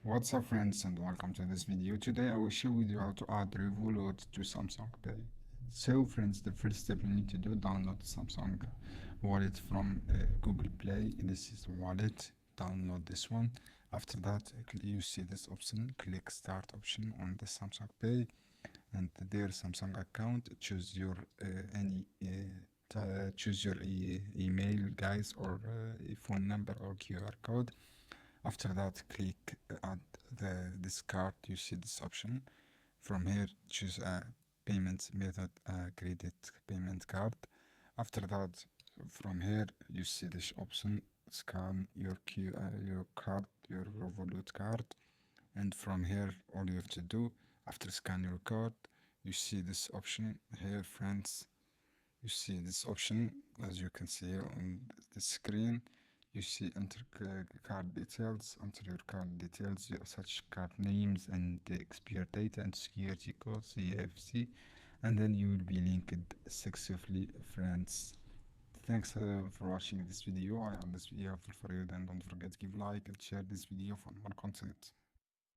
What's up friends and welcome to this video. Today I will show you how to add Revolut to Samsung Pay. So friends, the first step you need to do, download Samsung wallet from Google Play. This is the wallet, download this one. After that you see this option, click start option on the Samsung Pay, and there Samsung account, choose your choose your email guys, or phone number or QR code. After that, click add this card. You see this option. From here, choose a payment method, credit payment card. After that, from here, you see this option. Scan your your card, your Revolut card, and from here, all you have to do after scan your card, you see this option here, friends. You see this option as you can see here on the screen. You see enter card details, enter your card details, such card names and the expire date and security code CFC, and then you will be linked successfully, friends. Thanks for watching this video. I hope this video helpful for you. Then don't forget to give like and share this video for more content.